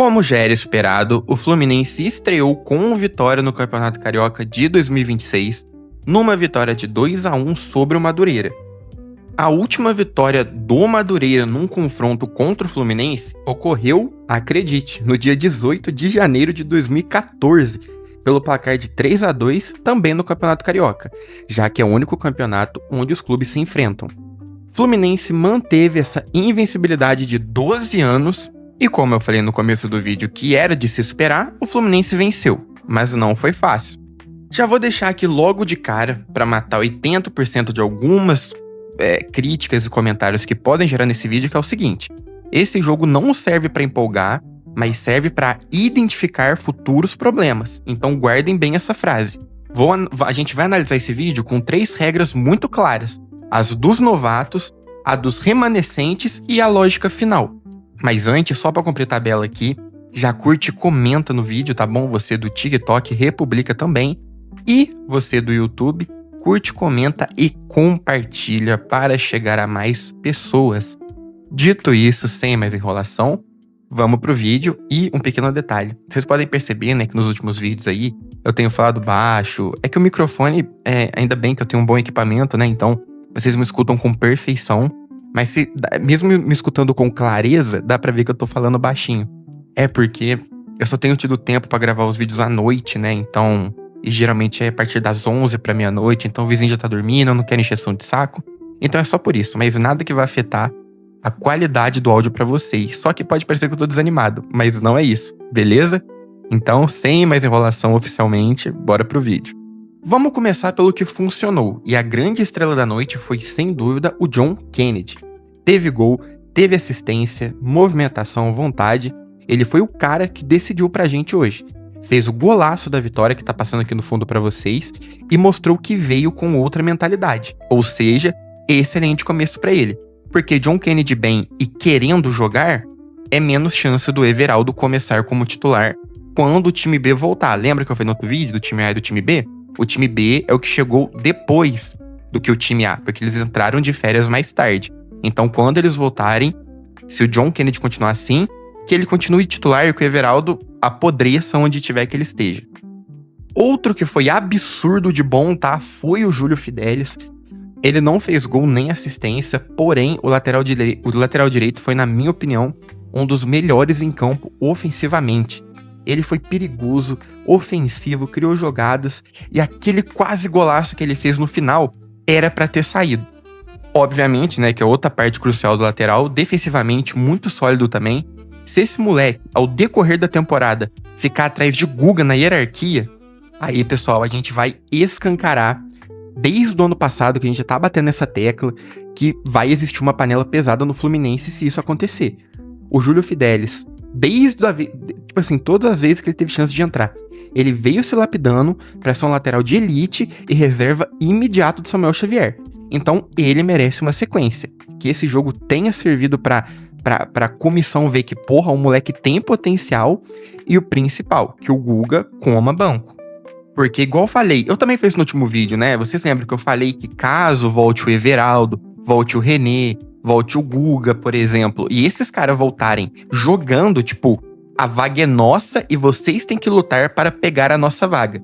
Como já era esperado, o Fluminense estreou com vitória no Campeonato Carioca de 2026, numa vitória de 2-1 sobre o Madureira. A última vitória do Madureira num confronto contra o Fluminense ocorreu, acredite, no dia 18 de janeiro de 2014, pelo placar de 3-2, também no Campeonato Carioca, já que é o único campeonato onde os clubes se enfrentam. Fluminense manteve essa invencibilidade de 12 anos e, como eu falei no começo do vídeo que era de se esperar, o Fluminense venceu, mas não foi fácil. Já vou deixar aqui logo de cara, para matar 80% de algumas críticas e comentários que podem gerar nesse vídeo, que é o seguinte: esse jogo não serve para empolgar, mas serve para identificar futuros problemas. Então guardem bem essa frase. A gente vai analisar esse vídeo com 3 regras muito claras: as dos novatos, a dos remanescentes e a lógica final. Mas antes, só para cumprir tabela aqui, já curte e comenta no vídeo, tá bom? Você do TikTok republica também. E você do YouTube, curte, comenta e compartilha para chegar a mais pessoas. Dito isso, sem mais enrolação, vamos pro vídeo. E um pequeno detalhe: vocês podem perceber, né, que nos últimos vídeos aí eu tenho falado baixo. É que o microfone, ainda bem que eu tenho um bom equipamento, né, então vocês me escutam com perfeição. Mas mesmo me escutando com clareza, dá pra ver que eu tô falando baixinho. É porque eu só tenho tido tempo pra gravar os vídeos à noite, né, então... E geralmente é a partir das 11 pra meia-noite, então o vizinho já tá dormindo, eu não quero encheção de saco. Então é só por isso, mas nada que vai afetar a qualidade do áudio pra vocês. Só que pode parecer que eu tô desanimado, mas não é isso, beleza? Então, sem mais enrolação oficialmente, bora pro vídeo. Vamos começar pelo que funcionou, e a grande estrela da noite foi, sem dúvida, o John Kennedy. Teve gol, teve assistência, movimentação, vontade. Ele foi o cara que decidiu pra gente hoje. Fez o golaço da vitória, que tá passando aqui no fundo pra vocês, e mostrou que veio com outra mentalidade. Ou seja, excelente começo pra ele. Porque John Kennedy bem e querendo jogar, é menos chance do Everaldo começar como titular quando o time B voltar. Lembra que eu falei no outro vídeo do time A e do time B? O time B é o que chegou depois do que o time A, porque eles entraram de férias mais tarde. Então, quando eles voltarem, se o John Kennedy continuar assim, que ele continue titular e que o Everaldo apodreça onde tiver que ele esteja. Outro que foi absurdo de bom, tá? Foi o Júlio Fidelis. Ele não fez gol nem assistência, porém o lateral direito foi, na minha opinião, um dos melhores em campo ofensivamente. Ele foi perigoso, ofensivo, criou jogadas, e aquele quase golaço que ele fez no final era pra ter saído. Obviamente, né, que é outra parte crucial do lateral, defensivamente muito sólido também. Se esse moleque, ao decorrer da temporada, ficar atrás de Guga na hierarquia, aí, pessoal, a gente vai escancarar, desde o ano passado que a gente tá batendo nessa tecla, que vai existir uma panela pesada no Fluminense se isso acontecer. O Júlio Fidelis, todas as vezes que ele teve chance de entrar, ele veio se lapidando pra ser um lateral de elite e reserva imediato do Samuel Xavier. Então, ele merece uma sequência. Que esse jogo tenha servido pra comissão ver que, porra, o moleque tem potencial, e o principal, que o Guga coma banco. Porque, igual eu falei, eu também fiz no último vídeo, né? Vocês lembram que eu falei que caso volte o Everaldo, volte o René, volte o Guga, por exemplo, e esses caras voltarem jogando, tipo, a vaga é nossa e vocês têm que lutar para pegar a nossa vaga,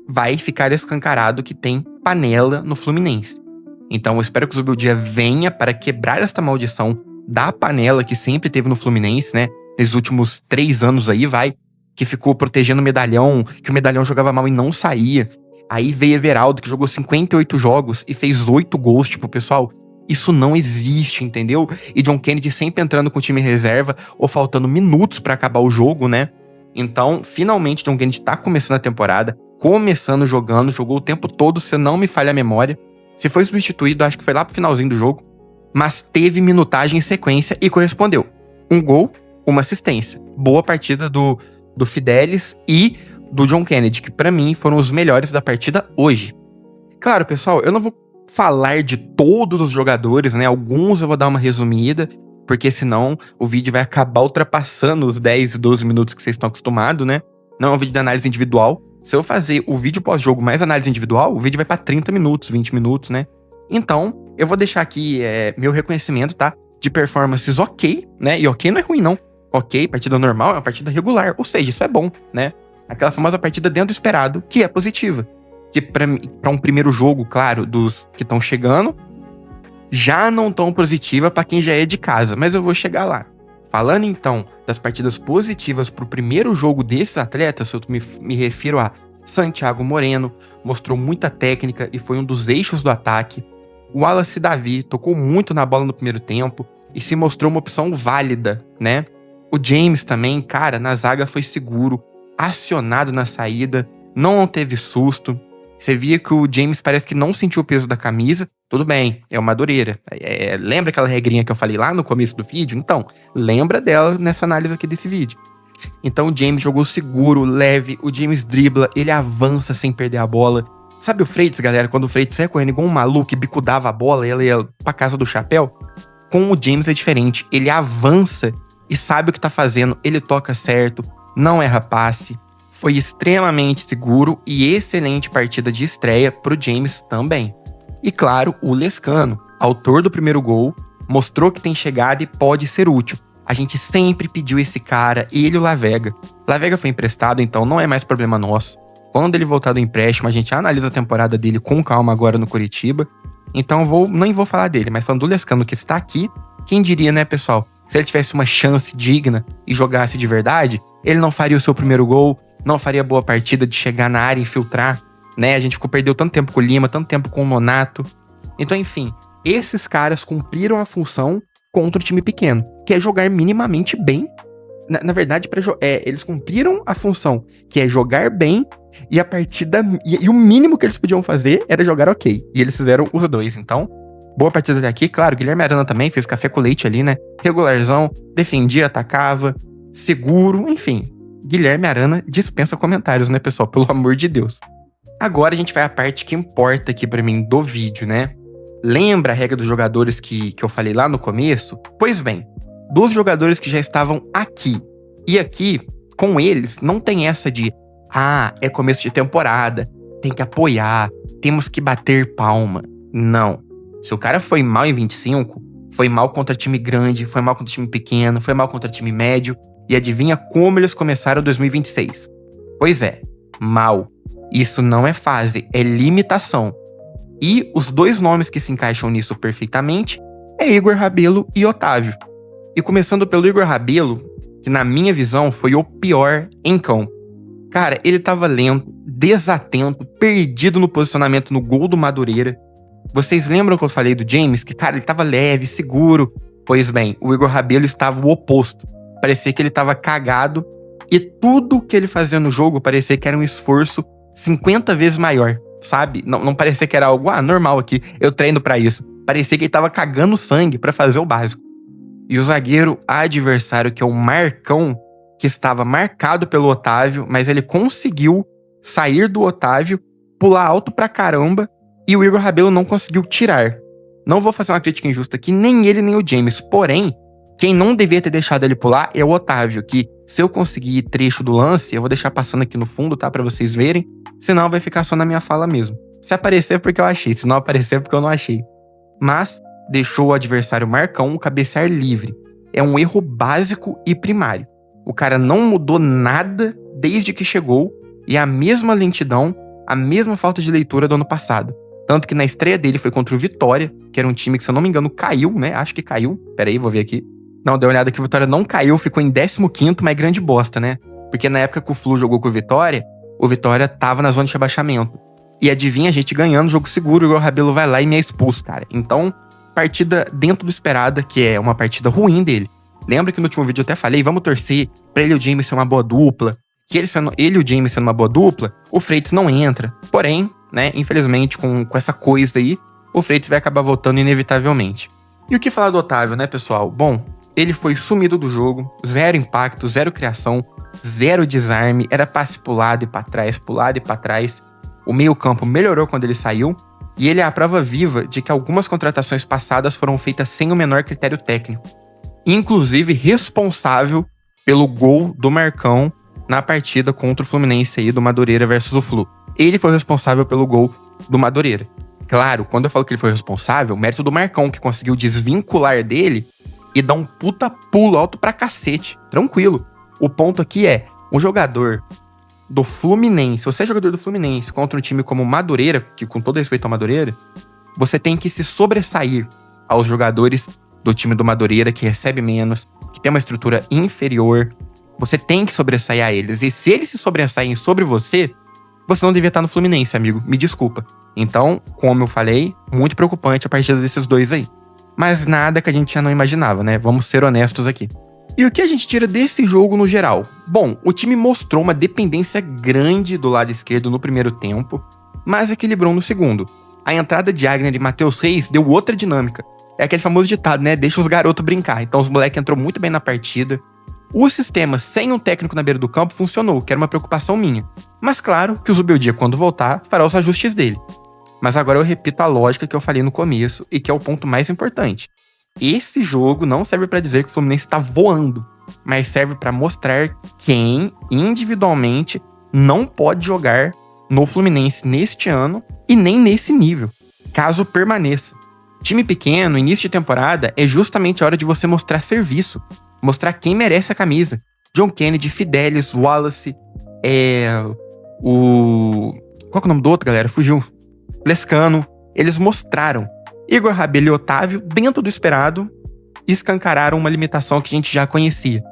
vai ficar escancarado que tem panela no Fluminense. Então eu espero que o Zubeldia venha para quebrar esta maldição da panela que sempre teve no Fluminense, né? Nesses últimos 3 anos aí, que ficou protegendo o medalhão, que o medalhão jogava mal e não saía. Aí veio Everaldo, que jogou 58 jogos e fez 8 gols. Tipo, pessoal, isso não existe, entendeu? E John Kennedy sempre entrando com o time reserva ou faltando minutos pra acabar o jogo, né? Então, finalmente, John Kennedy tá começando a temporada, jogando, jogou o tempo todo, se não me falha a memória. Se foi substituído, acho que foi lá pro finalzinho do jogo, mas teve minutagem em sequência e correspondeu. Um gol, uma assistência. Boa partida do Fidelis e do John Kennedy, que pra mim foram os melhores da partida hoje. Claro, pessoal, eu não vou falar de todos os jogadores, né? Alguns eu vou dar uma resumida, porque senão o vídeo vai acabar ultrapassando os 10, 12 minutos que vocês estão acostumados, né? Não é um vídeo de análise individual. Se eu fazer o vídeo pós-jogo mais análise individual, o vídeo vai pra 30 minutos, 20 minutos, né? Então, eu vou deixar aqui meu reconhecimento, tá? De performances ok, né? E ok não é ruim, não. Ok, partida normal é uma partida regular, ou seja, isso é bom, né? Aquela famosa partida dentro do esperado, que é positiva. Que pra um primeiro jogo, claro, dos que estão chegando, já não tão positiva pra quem já é de casa, mas eu vou chegar lá. Falando então das partidas positivas pro primeiro jogo desses atletas, eu me refiro a Santiago Moreno, mostrou muita técnica e foi um dos eixos do ataque. O Wallace Davi tocou muito na bola no primeiro tempo e se mostrou uma opção válida, né? O James também, cara, na zaga foi seguro, acionado na saída, não teve susto. Você via que o James parece que não sentiu o peso da camisa. Tudo bem, é uma Madureira. Lembra aquela regrinha que eu falei lá no começo do vídeo? Então, lembra dela nessa análise aqui desse vídeo. Então o James jogou seguro, leve, o James dribla, ele avança sem perder a bola. Sabe o Freitas, galera, quando o Freitas saia correndo igual um maluco e bicudava a bola e ela ia pra casa do chapéu? Com o James é diferente, ele avança e sabe o que tá fazendo, ele toca certo, não erra passe. Foi extremamente seguro e excelente partida de estreia pro James também. E claro, o Lescano, autor do primeiro gol, mostrou que tem chegada e pode ser útil. A gente sempre pediu esse cara, ele e o Lavega. Lavega foi emprestado, então não é mais problema nosso. Quando ele voltar do empréstimo, a gente analisa a temporada dele com calma agora no Coritiba. Então nem vou falar dele, mas falando do Lescano que está aqui, quem diria, né, pessoal? Se ele tivesse uma chance digna e jogasse de verdade, ele não faria o seu primeiro gol, não faria boa partida de chegar na área e infiltrar, né? A gente perdeu tanto tempo com o Lima, tanto tempo com o Nonato. Então, enfim, esses caras cumpriram a função contra o time pequeno, que é jogar minimamente bem. Na verdade, eles cumpriram a função, que é jogar bem, e a partida. E o mínimo que eles podiam fazer era jogar ok. E eles fizeram os dois. Então, boa partida até aqui. Claro, Guilherme Arana também fez café com leite ali, né? Regularzão, defendia, atacava, seguro, enfim. Guilherme Arana dispensa comentários, né, pessoal? Pelo amor de Deus. Agora a gente vai à parte que importa aqui pra mim do vídeo, né? Lembra a regra dos jogadores que eu falei lá no começo? Pois bem, dos jogadores que já estavam aqui. E aqui, com eles, não tem essa de é começo de temporada, tem que apoiar, temos que bater palma. Não. Se o cara foi mal em 25, foi mal contra time grande, foi mal contra time pequeno, foi mal contra time médio. E adivinha como eles começaram 2026? Pois é, mal. Isso não é fase, é limitação. E os dois nomes que se encaixam nisso perfeitamente é Igor Rabelo e Otávio. E começando pelo Igor Rabelo, que na minha visão foi o pior em campo. Cara, ele tava lento, desatento, perdido no posicionamento no gol do Madureira. Vocês lembram que eu falei do James? Que, cara, ele tava leve, seguro. Pois bem, o Igor Rabelo estava o oposto. Parecia que ele tava cagado e tudo que ele fazia no jogo parecia que era um esforço 50 vezes maior, sabe? Não parecia que era algo normal aqui, eu treino pra isso. Parecia que ele tava cagando sangue pra fazer o básico. E o zagueiro adversário, que é o Marcão, que estava marcado pelo Otávio, mas ele conseguiu sair do Otávio, pular alto pra caramba, e o Igor Rabelo não conseguiu tirar. Não vou fazer uma crítica injusta aqui, nem ele nem o James, porém, quem não devia ter deixado ele pular é o Otávio, que se eu conseguir trecho do lance, eu vou deixar passando aqui no fundo, tá? Pra vocês verem, senão vai ficar só na minha fala mesmo. Se aparecer é porque eu achei, se não aparecer é porque eu não achei. Mas deixou o adversário Marcão cabecear livre. É um erro básico e primário. O cara não mudou nada desde que chegou e é a mesma lentidão, a mesma falta de leitura do ano passado. Tanto que na estreia dele foi contra o Vitória, que era um time que, se eu não me engano, caiu, né? Acho que caiu. Pera aí, vou ver aqui. Não, deu uma olhada que o Vitória não caiu, ficou em 15º, mas grande bosta, né? Porque na época que o Flu jogou com o Vitória tava na zona de rebaixamento. E adivinha, a gente ganhando jogo seguro, o Igor Rabelo vai lá e me é expulso, cara. Então, partida dentro do esperada, que é uma partida ruim dele. Lembra que no último vídeo eu até falei, vamos torcer pra ele e o James ser uma boa dupla. Que ele e o James sendo uma boa dupla, o Freitas não entra. Porém, né, infelizmente, com essa coisa aí, o Freitas vai acabar voltando inevitavelmente. E o que falar do Otávio, né, pessoal? Bom, ele foi sumido do jogo, zero impacto, zero criação, zero desarme, era passe pro lado e pra trás, pro lado e pra trás. O meio-campo melhorou quando ele saiu, e ele é a prova viva de que algumas contratações passadas foram feitas sem o menor critério técnico. Inclusive responsável pelo gol do Marcão na partida contra o Fluminense aí, do Madureira versus o Flu. Ele foi responsável pelo gol do Madureira. Claro, quando eu falo que ele foi responsável, o mérito do Marcão, que conseguiu desvincular dele e dá um puta pulo alto pra cacete. Tranquilo. O ponto aqui é, um jogador do Fluminense, você é jogador do Fluminense contra um time como Madureira, que com todo respeito ao Madureira, você tem que se sobressair aos jogadores do time do Madureira, que recebe menos, que tem uma estrutura inferior. Você tem que sobressair a eles. E se eles se sobressaírem sobre você, você não devia estar no Fluminense, amigo. Me desculpa. Então, como eu falei, muito preocupante a partida desses dois aí. Mas nada que a gente já não imaginava, né? Vamos ser honestos aqui. E o que a gente tira desse jogo no geral? Bom, o time mostrou uma dependência grande do lado esquerdo no primeiro tempo, mas equilibrou no segundo. A entrada de Agner e Matheus Reis deu outra dinâmica. É aquele famoso ditado, né? Deixa os garotos brincar. Então os moleques entrou muito bem na partida. O sistema sem um técnico na beira do campo funcionou, que era uma preocupação minha. Mas claro que o Zubeldia, quando voltar, fará os ajustes dele. Mas agora eu repito a lógica que eu falei no começo e que é o ponto mais importante. Esse jogo não serve pra dizer que o Fluminense tá voando, mas serve pra mostrar quem, individualmente, não pode jogar no Fluminense neste ano e nem nesse nível, caso permaneça. Time pequeno, início de temporada, é justamente a hora de você mostrar serviço, mostrar quem merece a camisa. John Kennedy, Fidelis, Wallace, Qual que é o nome do outro, galera? Fugiu. Lescano, eles mostraram. Igor Rabelo e Otávio, dentro do esperado, escancararam uma limitação que a gente já conhecia.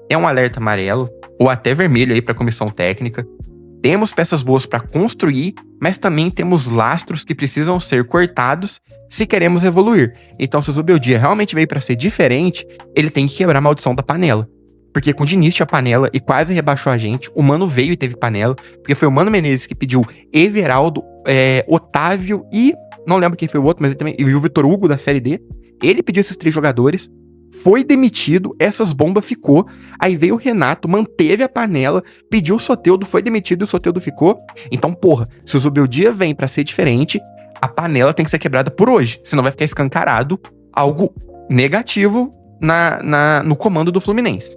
É um alerta amarelo, ou até vermelho aí para a comissão técnica. Temos peças boas para construir, mas também temos lastros que precisam ser cortados se queremos evoluir. Então, se o Zubeldia realmente veio para ser diferente, ele tem que quebrar a maldição da panela. Porque com o Diniz tinha panela e quase rebaixou a gente. O Mano veio e teve panela, porque foi o Mano Menezes que pediu Everaldo, Otávio e... não lembro quem foi o outro, mas ele também... e o Vitor Hugo da Série D. Ele pediu esses 3 jogadores, foi demitido, essas bombas ficou. Aí veio o Renato, manteve a panela, pediu o Soteldo, foi demitido e o Soteldo ficou. Então, porra, se o Zubeldia vem pra ser diferente, a panela tem que ser quebrada por hoje. Senão vai ficar escancarado algo negativo no comando do Fluminense.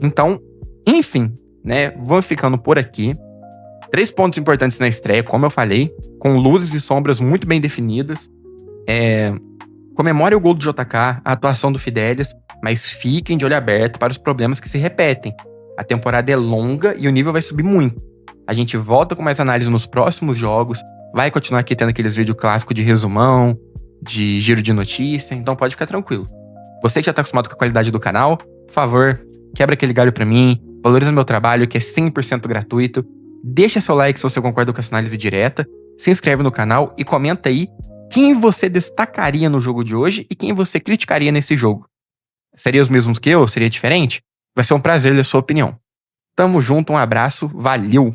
Então, enfim, né? Vamos ficando por aqui. 3 pontos importantes na estreia, como eu falei, com luzes e sombras muito bem definidas. Comemore o gol do JK, a atuação do Fidelis, mas fiquem de olho aberto para os problemas que se repetem. A temporada é longa e o nível vai subir muito. A gente volta com mais análise nos próximos jogos, vai continuar aqui tendo aqueles vídeos clássicos de resumão, de giro de notícia, então pode ficar tranquilo. Você que já está acostumado com a qualidade do canal, por favor, quebra aquele galho pra mim, valoriza meu trabalho, que é 100% gratuito. Deixa seu like se você concorda com essa análise direta, se inscreve no canal e comenta aí quem você destacaria no jogo de hoje e quem você criticaria nesse jogo. Seria os mesmos que eu? Seria diferente? Vai ser um prazer ler a sua opinião. Tamo junto, um abraço, valeu!